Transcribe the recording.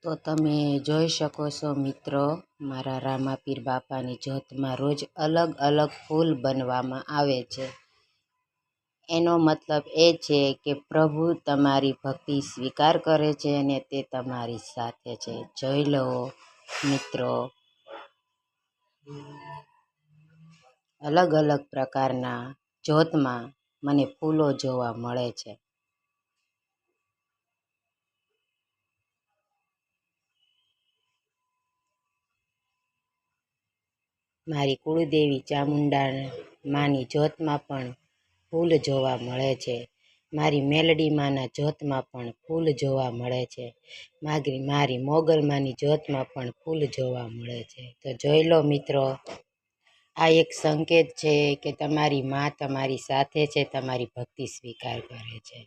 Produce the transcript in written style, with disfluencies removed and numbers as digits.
તો તમે જોઈ શકો છો મિત્રો, મારા રામાપીર બાપાની જ્યોતમાં રોજ અલગ અલગ ફૂલ બનવામાં આવે છે. એનો મતલબ એ છે કે પ્રભુ તમારી ભક્તિ સ્વીકાર કરે છે અને તે તમારી સાથે છે. જોઈ લો મિત્રો, અલગ અલગ પ્રકારના જ્યોતમાં મને ફૂલો જોવા મળે છે. મારી કુળદેવી ચામુંડા માની જ્યોતમાં પણ ફૂલ જોવા મળે છે. મારી મેલડી માના જ્યોતમાં પણ ફૂલ જોવા મળે છે. મારી મોગલ માની જ્યોતમાં પણ ફૂલ જોવા મળે છે. તો જોઈ લો મિત્રો, આ એક સંકેત છે કે તમારી માં તમારી સાથે છે, તમારી ભક્તિ સ્વીકાર કરે છે.